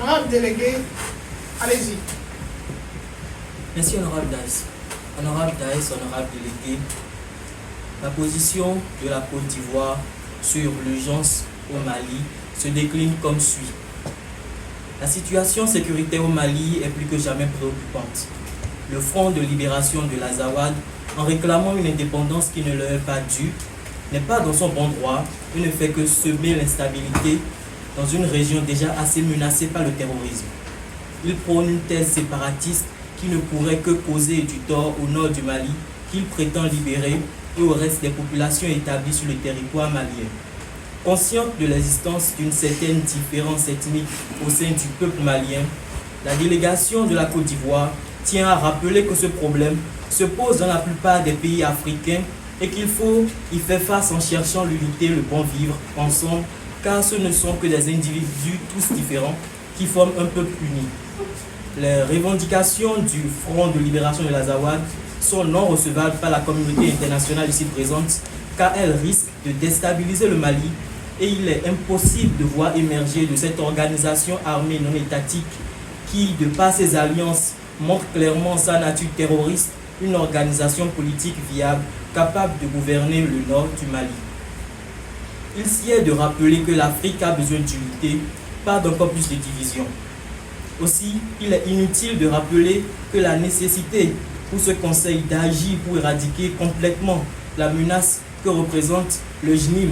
Honorable délégué, allez-y. Merci, honorable Daïs. Honorable Daïs, honorable délégué, la position de la Côte d'Ivoire sur l'urgence au Mali se décline comme suit. La situation sécuritaire au Mali est plus que jamais préoccupante. Le Front de libération de l'Azawad, en réclamant une indépendance qui ne leur est pas due, n'est pas dans son bon droit et ne fait que semer l'instabilité dans une région déjà assez menacée par le terrorisme. Il prône une thèse séparatiste qui ne pourrait que causer du tort au nord du Mali, qu'il prétend libérer, et au reste des populations établies sur le territoire malien. Consciente de l'existence d'une certaine différence ethnique au sein du peuple malien, la délégation de la Côte d'Ivoire tient à rappeler que ce problème se pose dans la plupart des pays africains et qu'il faut y faire face en cherchant l'unité, le bon vivre ensemble, car ce ne sont que des individus tous différents qui forment un peuple uni. Les revendications du Front de libération de l'Azawad sont non recevables par la communauté internationale ici présente, car elles risquent de déstabiliser le Mali et il est impossible de voir émerger de cette organisation armée non étatique qui, de par ses alliances, montre clairement sa nature terroriste, une organisation politique viable capable de gouverner le nord du Mali. Il s'y est de rappeler que l'Afrique a besoin d'unité, pas d'encore plus de division. Aussi, il est inutile de rappeler que la nécessité pour ce Conseil d'agir pour éradiquer complètement la menace que représente le JNIM,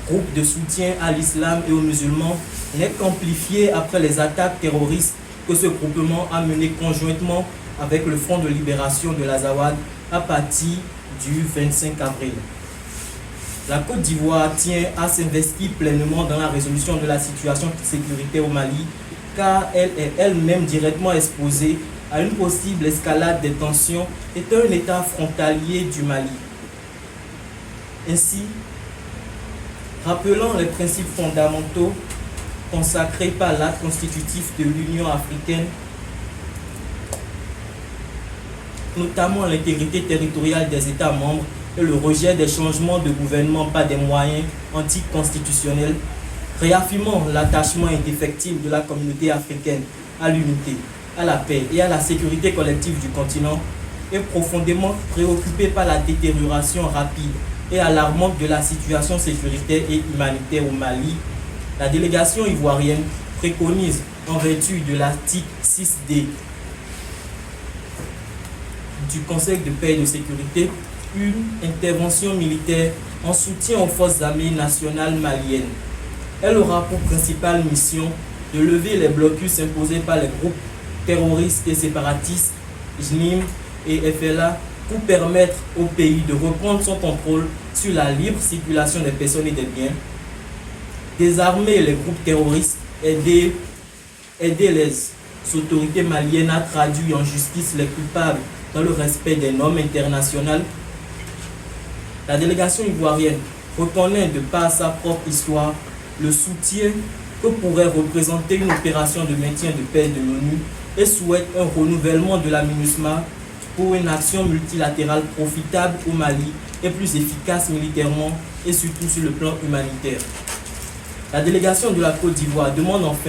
groupe de soutien à l'islam et aux musulmans, n'est qu'amplifiée après les attaques terroristes que ce groupement a menées conjointement avec le Front de libération de l'Azawad à partir du 25 avril. La Côte d'Ivoire tient à s'investir pleinement dans la résolution de la situation sécuritaire au Mali, car elle est elle-même directement exposée à une possible escalade des tensions étant un État frontalier du Mali. Ainsi, rappelant les principes fondamentaux consacrés par l'acte constitutif de l'Union africaine, notamment l'intégrité territoriale des États membres et le rejet des changements de gouvernement par des moyens anticonstitutionnels, réaffirmant l'attachement indéfectible de la communauté africaine à l'unité, à la paix et à la sécurité collective du continent, est profondément préoccupé par la détérioration rapide et alarmante de la situation sécuritaire et humanitaire au Mali. La délégation ivoirienne préconise, en vertu de l'article 6D du Conseil de paix et de sécurité, une intervention militaire en soutien aux forces armées nationales maliennes. Elle aura pour principale mission de lever les blocus imposés par les groupes terroristes et séparatistes, JNIM et FLA, pour permettre au pays de reprendre son contrôle sur la libre circulation des personnes et des biens, désarmer les groupes terroristes, aider les autorités maliennes à traduire en justice les coupables dans le respect des normes internationales. La délégation ivoirienne reconnaît de par sa propre histoire le soutien que pourrait représenter une opération de maintien de paix de l'ONU et souhaite un renouvellement de la MINUSMA pour une action multilatérale profitable au Mali et plus efficace militairement et surtout sur le plan humanitaire. La délégation de la Côte d'Ivoire demande enfin